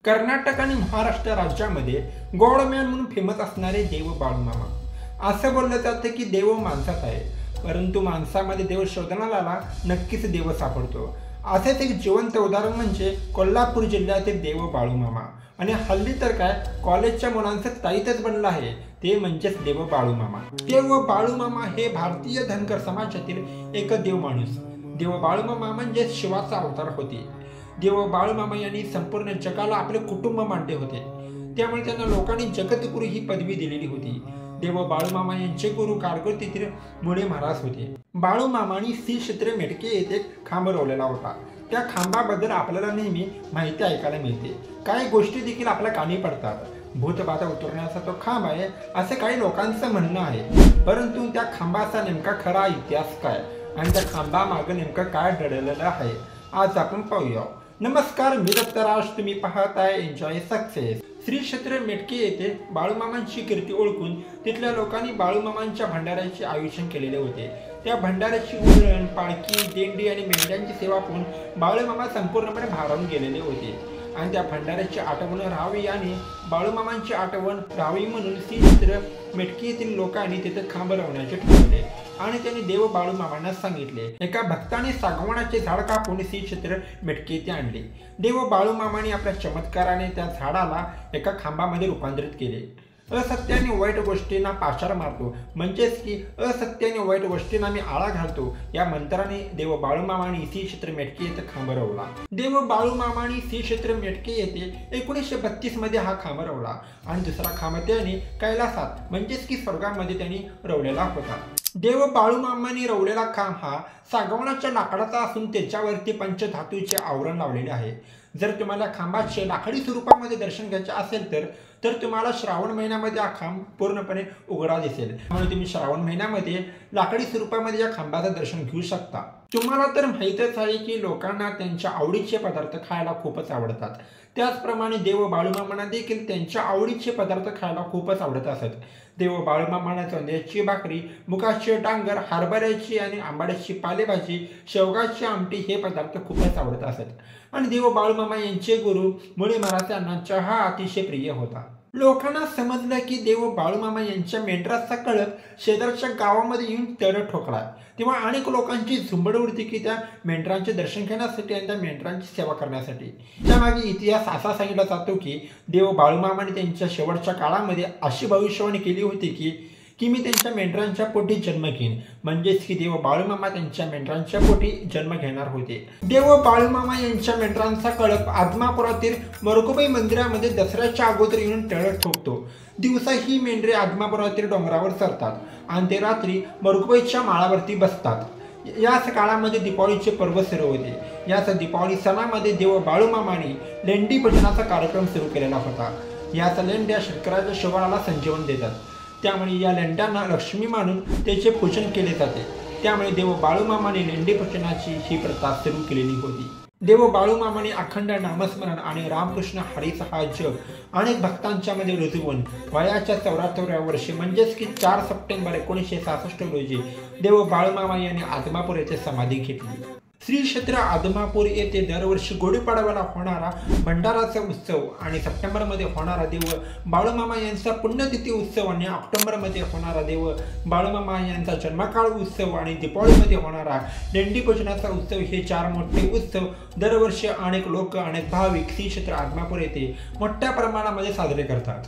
कर्नाटक आणि महाराष्ट्र राज्यामध्ये गॉडमॅन म्हणून फेमस असणारे देव बाळूमामा। असं बोललं जातं की देव माणसात आहे, परंतु माणसामध्ये देव शोधण्याला नक्कीच देव सापडतो। असेच एक जिवंत उदाहरण म्हणजे कोल्हापूर जिल्ह्यातील देव बाळूमामा। आणि हल्ली तर काय कॉलेजच्या मुलांचं ताईतच बनलं आहे, ते म्हणजेच देव बाळूमामा। देव बाळूमामा हे भारतीय धनगर समाजातील एक देव माणूस। देव बाळूमामा म्हणजे शिवाचा अवतार होते। देव बाळूमामा यांनी संपूर्ण जगाला आपले कुटुंब मानले होते, त्यामुळे त्यांना लोकांनी जगद्गुरू ही पदवी दिलेली होती। देव बाळूमामा यांचे गुरु कारगुटीतील मुळे महाराज होते। बाळूमामांनी श्री क्षेत्र मेटके येथे खांब रोवलेला होता। त्या खांबाबद्दल आपल्याला नेहमी माहिती ऐकायला मिळते, काही गोष्टी देखील आपल्या कानी पडतात। भूतबाधा उतरण्याचा तो खांब आहे असे काही लोकांचं म्हणणं आहे, परंतु त्या खांबाचा नेमका खरा इतिहास काय आणि त्या खांबामागे नेमकं काय दडलेलं आहे आज आपण पाहूया। नमस्कार, मी दत्तराज, तुम्ही पाहताय एन्जॉय सक्सेस। श्री क्षेत्र मेटके येथे बाळूमामांची कीर्ती ओळखून तिथल्या लोकांनी बाळूमामांच्या भंडाऱ्याचे आयोजन केलेले होते। त्या भंडाऱ्याची उधळण, पालखी, दिंडी आणि मेंढ्यांची सेवा पाहून बाळूमामा संपूर्णपणे भारावून गेलेले होते आणि त्या भंडाऱ्याची आठवण राहावी आणि बाळूमामांची आठवण राहावी म्हणून श्री क्षेत्र मेटके येथील लोकांनी तिथे खांब लावण्याचे ठरवले आणि त्यांनी देव बाळूमामांना सांगितले। एका भक्ताने सागवानाचे झाड कापून श्री क्षेत्र मेटके येथे आणले। देव बाळूमामांनी आपल्या चमत्काराने त्या झाडाला एका खांबामध्ये रूपांतरित केले। असत्याने वाईट गोष्टींना पाचार मारतो, म्हणजेच की असत्याने वाईट गोष्टींना मी आळा घालतो, या मंत्राने देव बाळूमामांनी श्री क्षेत्र मेटके येथे खांब रवला। देव बाळूमामांनी श्री क्षेत्र मेटके येथे 1932 मध्ये हा खांब रवला आणि दुसरा खांब त्याने कैलासात म्हणजेच की स्वर्गामध्ये त्यांनी रवलेला होता। देव बाळूमामांनी रवलेला खांब हा सागवानाच्या लाकडाचा असून त्याच्यावरती पंचधातूचे आवरण लावलेले आहे। जर तुम्हाला खांबाचे लाकडी स्वरूपामध्ये दर्शन घ्यायचे असेल तर तुम्हाला श्रावण महिन्यामध्ये हा खांब पूर्णपणे उघडा दिसेल, त्यामुळे तुम्ही श्रावण महिन्यामध्ये लाकडी स्वरूपामध्ये या खांबाचं दर्शन घेऊ शकता। तुम्हाला तर माहीतच आहे की लोकांना त्यांच्या आवडीचे पदार्थ खायला खूपच आवडतात, त्याचप्रमाणे देव बाळूमामांना देखील त्यांच्या आवडीचे पदार्थ खायला खूपच आवडत असत। देव बाळूमामांना चंद्याची भाकरी, मुगाचे डांगर, हरभऱ्याची आणि आंबाड्याची पालेभाजी, शेवगाची आमटी हे पदार्थ खूपच आवडत असत। आणि देव बाळूमामा यांचे गुरु मुळे महाराज यांना चहा अतिशय प्रिय होता। लोकांना समजलं की देव बाळूमामा यांच्या मेंढराचा कळप शेजारच्या गावामध्ये येऊन तळ ठोकला, तेव्हा अनेक लोकांची झुंबड उडती की त्या मेंढरांचे दर्शन घेण्यासाठी आणि त्या मेंढरांची सेवा करण्यासाठी। त्यामागे इतिहास असा सांगितला जातो की देव बाळूमामाने त्यांच्या शेवटच्या काळामध्ये अशी भविष्यवाणी केली होती की मी त्यांच्या मेंढरांच्या पोटी जन्म घेईन, म्हणजेच की देव बाळूमामा त्यांच्या मेंढरांच्या पोटी जन्म घेणार होते। देव बाळूमामा यांच्या मेंढरांचा कळप आदमापुरातील मरकुबाई मंदिरामध्ये दसऱ्याच्या अगोदर येऊन तळ ठोकतो। दिवसा ही मेंढरे आदमापुरातील डोंगरावर चरतात आणि ते रात्री मरकुबाईच्या माळावरती बसतात। याच काळामध्ये दीपावलीचे पर्व सुरू होते। याच दीपावली सणामध्ये देव बाळूमामांनी लेंडी पूजनाचा कार्यक्रम सुरू केलेला होता। याच लेंड्या शेतकऱ्याच्या शोभाला संजीवन देतात, त्यामुळे या लेंड्यांना लक्ष्मी मानून त्याचे पूजन केले जाते। त्यामुळे देव बाळूमामाने लेंडी पूजनाची ही प्रथा सुरू केलेली होती। देव बाळूमामाने अखंड नामस्मरण आणि रामकृष्ण हरीचा हा जप अनेक भक्तांच्या मध्ये रुजवून वयाच्या 74व्या वर्षी म्हणजेच की 4 सप्टेंबर 1966 रोजी देव बाळूमामा यांनी आदमापूर येथे समाधी घेतली। श्री क्षेत्र आदमापूर येथे दरवर्षी गुढीपाडव्याला होणारा भंडाराचा उत्सव आणि सप्टेंबरमध्ये होणारा देव बाळूमामा यांचा पुण्यतिथी उत्सव आणि ऑक्टोबरमध्ये होणारा देव बाळूमामा यांचा जन्मकाळ उत्सव आणि दीपावलीमध्ये होणारा लेंडी पूजनाचा उत्सव हे 4 मोठे उत्सव दरवर्षी अनेक लोक, अनेक भाविक श्री क्षेत्र आदमापूर येथे मोठ्या प्रमाणामध्ये साजरे करतात।